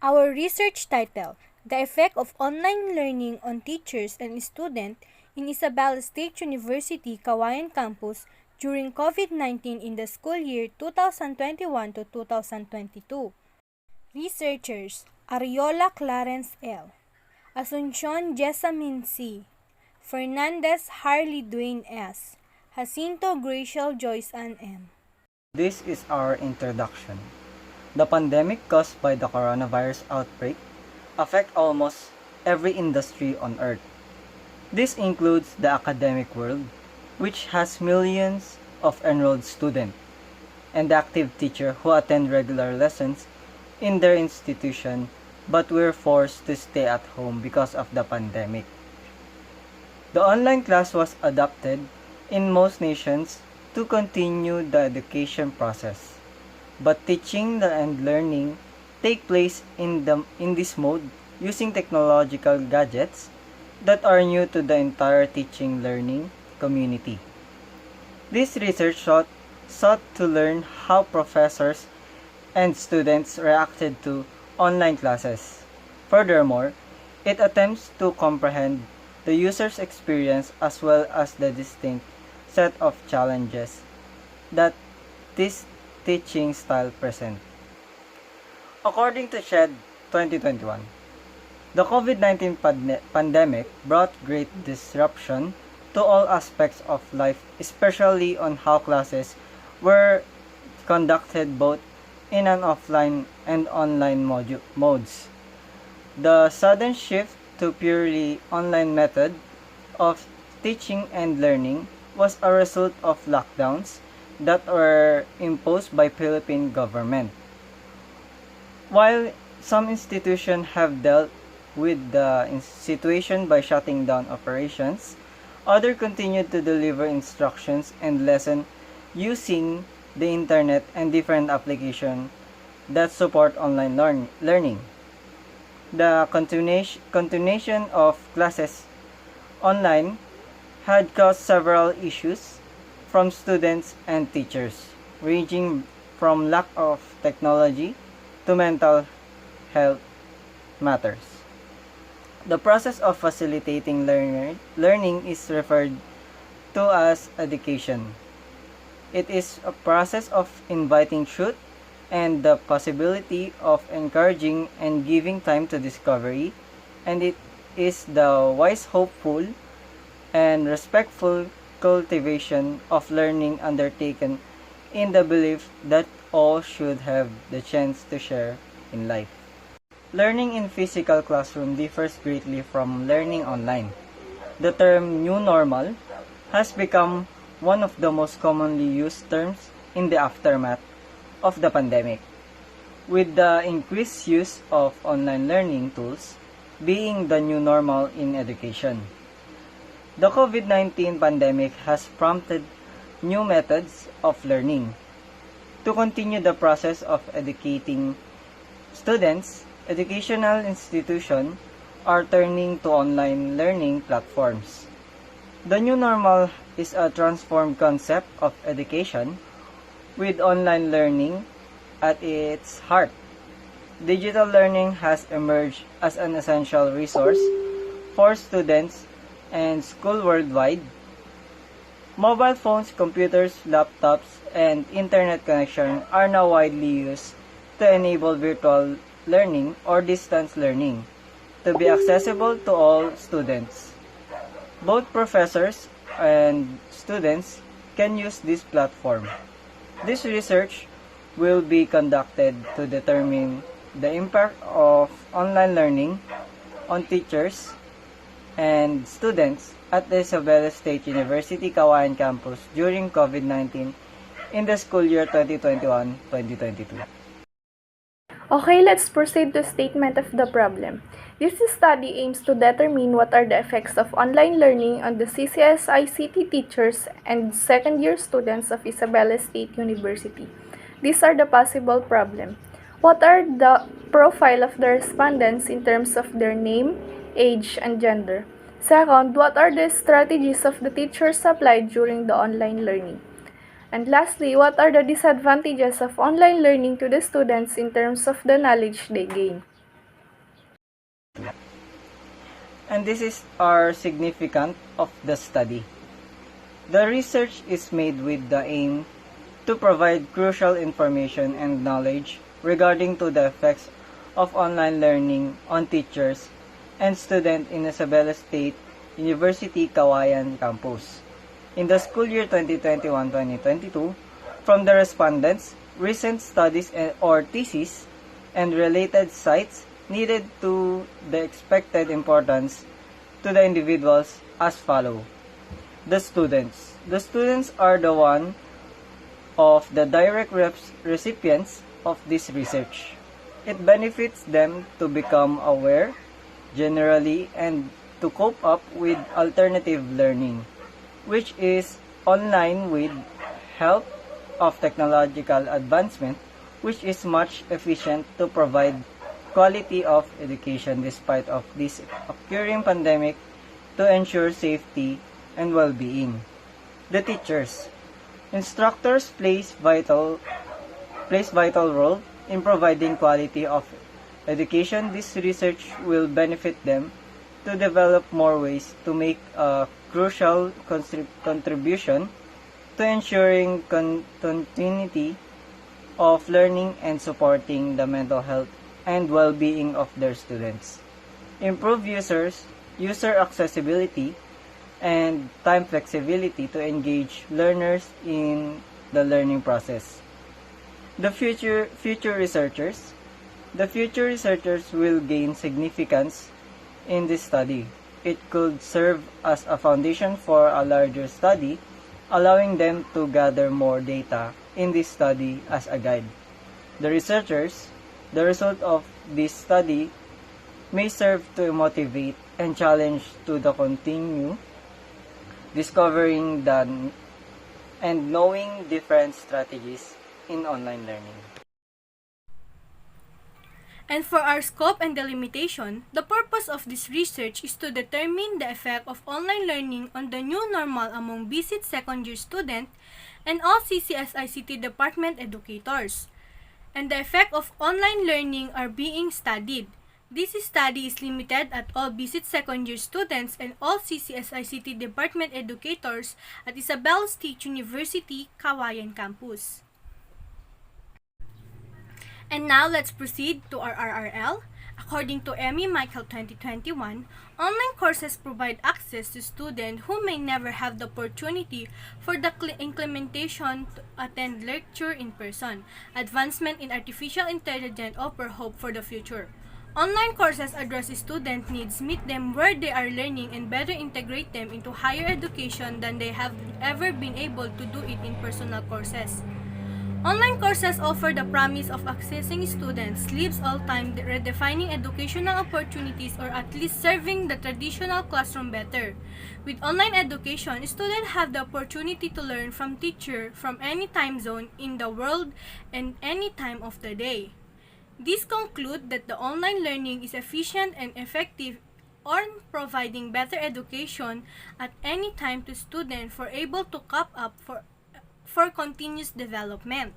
Our research title, The Effect of Online Learning on Teachers and Students in Isabela State University, CAUAYAN Campus during COVID-19 in the school year 2021 to 2022. Researchers, Ariola Clarence L., Asuncion Jessamine C., Fernandez Harley Dwayne S., Jacinto Gracial Joyce Ann M. This is our introduction. The pandemic caused by the coronavirus outbreak affect almost every industry on earth. This includes the academic world, which has millions of enrolled students, and the active teacher who attend regular lessons in their institution but were forced to stay at home because of the pandemic. The online class was adopted in most nations to continue the education process. But teaching and learning take place in this mode using technological gadgets that are new to the entire teaching learning community. This research sought to learn how professors and students reacted to online classes. Furthermore, it attempts to comprehend the user's experience as well as the distinct set of challenges that this teaching style present. According to SHED 2021, the COVID-19 pandemic brought great disruption to all aspects of life, especially on how classes were conducted both in an offline and online modes. The sudden shift to purely online method of teaching and learning was a result of lockdowns that were imposed by Philippine government. While some institutions have dealt with the situation by shutting down operations, others continued to deliver instructions and lessons using the internet and different applications that support online learning. The continuation of classes online had caused several issues from students and teachers, ranging from lack of technology to mental health matters. The process of facilitating learning is referred to as education. It is a process of inviting truth and the possibility of encouraging and giving time to discovery, and it is the wise, hopeful, and respectful cultivation of learning undertaken in the belief that all should have the chance to share in life. Learning in physical classroom differs greatly from learning online. The term new normal has become one of the most commonly used terms in the aftermath of the pandemic, with the increased use of online learning tools being the new normal in education. The COVID-19 pandemic has prompted new methods of learning. To continue the process of educating students, educational institutions are turning to online learning platforms. The new normal is a transformed concept of education with online learning at its heart. Digital learning has emerged as an essential resource for students and schools worldwide. Mobile phones, computers, laptops, and internet connection are now widely used to enable virtual learning or distance learning to be accessible to all students. Both professors and students can use this platform. This research will be conducted to determine the impact of online learning on teachers and students at the Isabela State University CAUAYAN campus during COVID-19 in the school year 2021-2022. Okay, let's proceed to statement of the problem. This study aims to determine what are the effects of online learning on the CCSICT teachers and second-year students of Isabela State University. These are the possible problems. What are the profile of the respondents in terms of their name, age, and gender? Second, what are the strategies of the teachers applied during the online learning? And lastly, what are the disadvantages of online learning to the students in terms of the knowledge they gain? and this is our significance of the study. The research is made with the aim to provide crucial information and knowledge regarding to the effects of online learning on teachers and students in Isabela State University CAUAYAN campus. In the school year 2021-2022, from the respondents, recent studies or theses and related sites needed to the expected importance to the individuals as follow. The students. The students are the one of the direct recipients of this research. It benefits them to become aware generally and to cope up with alternative learning, which is online with help of technological advancement, which is much efficient to provide quality of education despite of this occurring pandemic to ensure safety and well-being. The teachers. Instructors plays vital role in providing quality of education. This research will benefit them to develop more ways to make a crucial contribution to ensuring continuity of learning and supporting the mental health and well-being of their students. Improve user accessibility, and time flexibility to engage learners in the learning process. The future researchers. The future researchers will gain significance in this study. It could serve as a foundation for a larger study, allowing them to gather more data in this study as a guide. The researchers, the result of this study may serve to motivate and challenge to the continue discovering and knowing different strategies in online learning. And for our scope and delimitation, the purpose of this research is to determine the effect of online learning on the new normal among BSIT second-year students and all CCSICT department educators. And the effect of online learning are being studied. This study is limited at all BSIT second-year students and all CCSICT department educators at Isabela State University, CAUAYAN campus. And now let's proceed to our RRL. According to Emmy Michael 2021, online courses provide access to students who may never have the opportunity for the implementation to attend lecture in person. Advancement in artificial intelligence offer hope for the future. Online courses address student needs, meet them where they are learning, and better integrate them into higher education than they have ever been able to do it in personal courses. Online courses offer the promise of accessing students, lives all time, redefining educational opportunities, or at least serving the traditional classroom better. With online education, students have the opportunity to learn from teacher from any time zone in the world and any time of the day. These conclude that the online learning is efficient and effective on providing better education at any time to students for able to cope up for continuous development.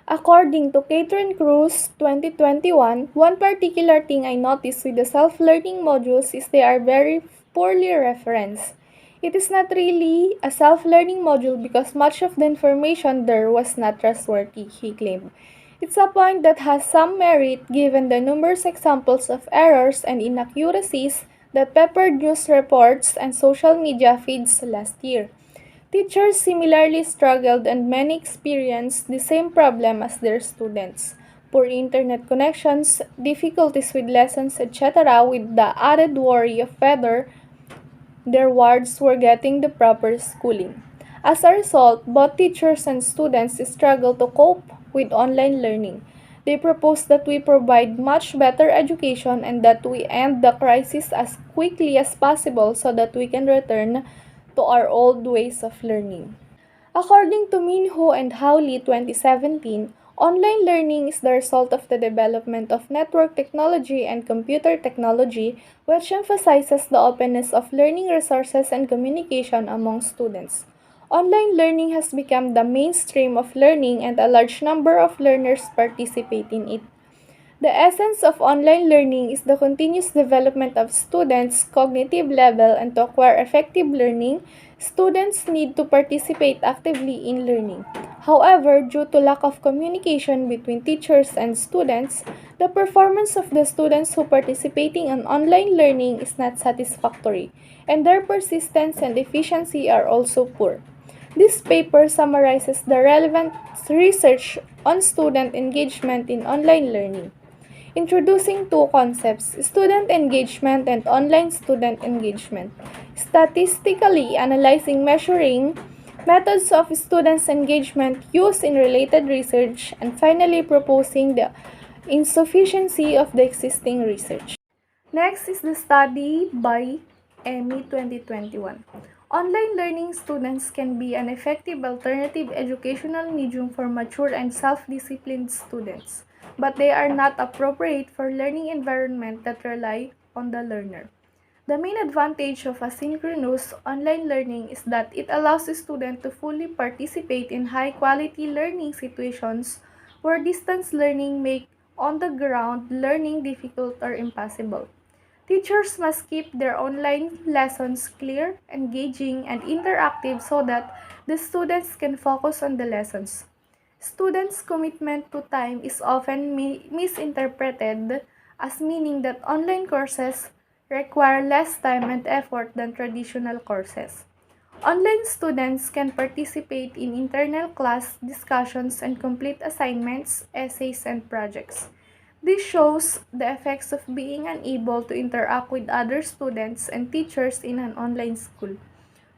According to Catherine Cruz, 2021, one particular thing I noticed with the self-learning modules is they are very poorly referenced. It is not really a self-learning module because much of the information there was not trustworthy, he claimed. It's a point that has some merit given the numerous examples of errors and inaccuracies that peppered news reports and social media feeds last year. Teachers similarly struggled and many experienced the same problem as their students. Poor internet connections, difficulties with lessons, etc., with the added worry of whether their wards were getting the proper schooling. As a result, both teachers and students struggle to cope with online learning. They propose that we provide much better education and that we end the crisis as quickly as possible so that we can return to our old ways of learning. According to Minho and Howley 2017, online learning is the result of the development of network technology and computer technology, which emphasizes the openness of learning resources and communication among students. Online learning has become the mainstream of learning and a large number of learners participate in it. The essence of online learning is the continuous development of students' cognitive level, and to acquire effective learning, students need to participate actively in learning. However, due to lack of communication between teachers and students, the performance of the students who participating in online learning is not satisfactory, and their persistence and efficiency are also poor. This paper summarizes the relevant research on student engagement in online learning. Introducing two concepts, student engagement and online student engagement. Statistically analyzing measuring methods of students' engagement used in related research, and finally proposing the insufficiency of the existing research. Next is the study by EMI 2021. Online learning students can be an effective alternative educational medium for mature and self-disciplined students, but they are not appropriate for learning environment that rely on the learner. The main advantage of asynchronous online learning is that it allows the student to fully participate in high-quality learning situations where distance learning make on-the-ground learning difficult or impossible. Teachers must keep their online lessons clear, engaging, and interactive so that the students can focus on the lessons. Students' commitment to time is often misinterpreted as meaning that online courses require less time and effort than traditional courses. Online students can participate in internal class discussions and complete assignments, essays, and projects. This shows the effects of being unable to interact with other students and teachers in an online school,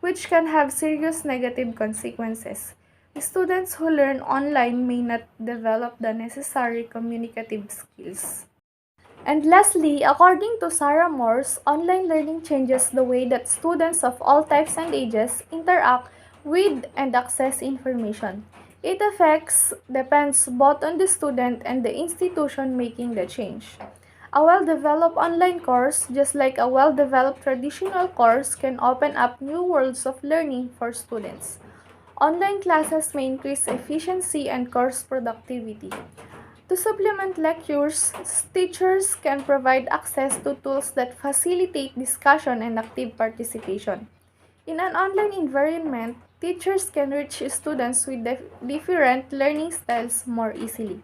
which can have serious negative consequences. Students who learn online may not develop the necessary communicative skills. And lastly, according to Sarah Morse, online learning changes the way that students of all types and ages interact with and access information. It affects depends both on the student and the institution making the change. A well-developed online course, just like a well-developed traditional course, can open up new worlds of learning for students. Online classes may increase efficiency and course productivity. To supplement lectures, teachers can provide access to tools that facilitate discussion and active participation. In an online environment, teachers can reach students with different learning styles more easily.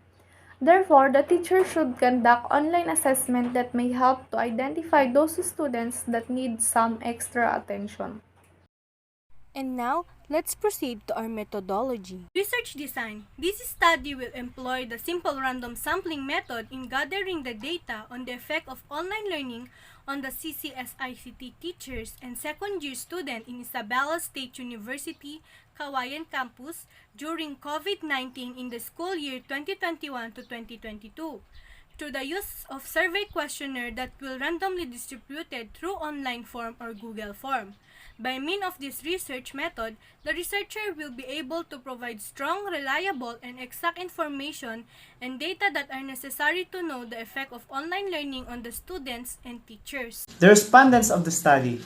Therefore, the teacher should conduct online assessment that may help to identify those students that need some extra attention. And now, let's proceed to our methodology. Research design. This study will employ the simple random sampling method in gathering the data on the effect of online learning on the CCSICT teachers and second-year students in Isabela State University, CAUAYAN campus during COVID-19 in the school year 2021 to 2022. Through the use of survey questionnaire that will randomly distributed through online form or Google form. By means of this research method, the researcher will be able to provide strong, reliable, and exact information and data that are necessary to know the effect of online learning on the students and teachers. The respondents of the study.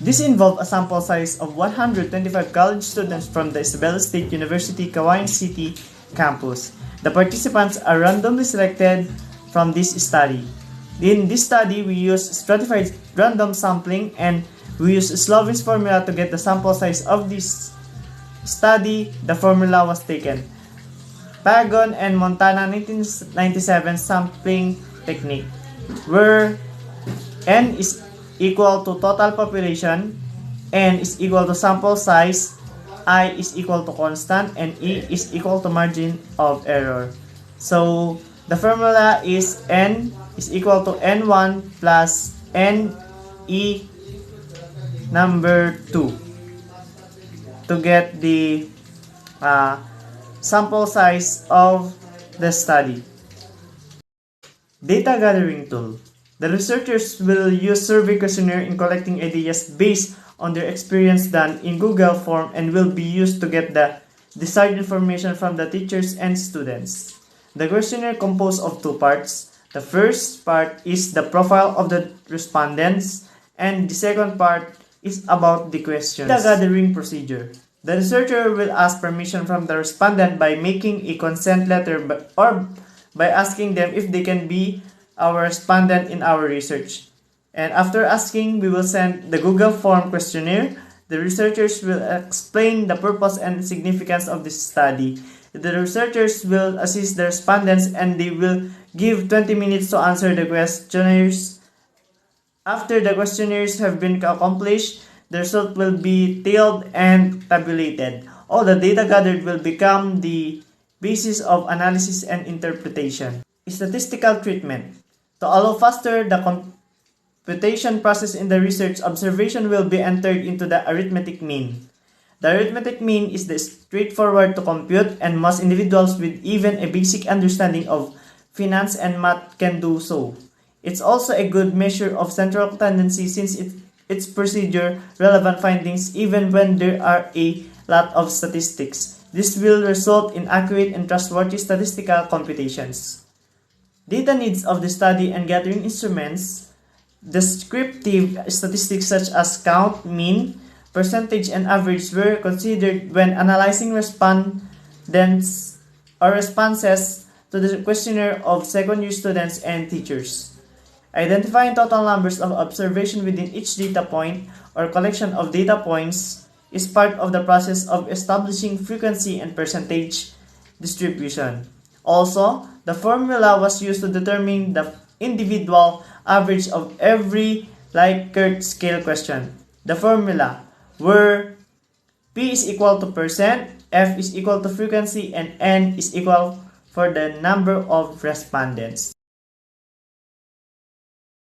This involved a sample size of 125 college students from the Isabela State University, CAUAYAN City campus. The participants are randomly selected from this study. In this study, we use stratified random sampling and we use Slovin's formula to get the sample size of this study. The formula was taken. Pagon and Montana 1997 sampling technique, where N is equal to total population, N is equal to sample size, I is equal to constant, and E is equal to margin of error. So the formula is N is equal to N1 plus NE number 2 to get the sample size of the study. Data gathering tool. The researchers will use survey questionnaire in collecting ideas based on their experience done in Google form and will be used to get the desired information from the teachers and students. The questionnaire composed of two parts. The first part is the profile of the respondents, and the second part is about the questions. The gathering procedure. The researcher will ask permission from the respondent by making a consent letter or by asking them if they can be our respondent in our research. And after asking, we will send the Google form questionnaire. The researchers will explain the purpose and significance of this study. The researchers will assist the respondents and they will give 20 minutes to answer the questionnaires. After the questionnaires have been accomplished, the result will be tailed and tabulated. All the data gathered will become the basis of analysis and interpretation. Statistical treatment. To allow faster the computation process in the research, observation will be entered into the arithmetic mean. The arithmetic mean is the straightforward to compute, and most individuals with even a basic understanding of finance and math can do so. It's also a good measure of central tendency since its procedure relevant findings even when there are a lot of statistics. This will result in accurate and trustworthy statistical computations. Data needs of the study and gathering instruments. Descriptive statistics such as count, mean, percentage, and average were considered when analyzing respondents or responses to the questionnaire of second-year students and teachers. Identifying total numbers of observation within each data point or collection of data points is part of the process of establishing frequency and percentage distribution. Also, the formula was used to determine the individual average of every Likert scale question. The formula were P is equal to percent, F is equal to frequency, and N is equal for the number of respondents.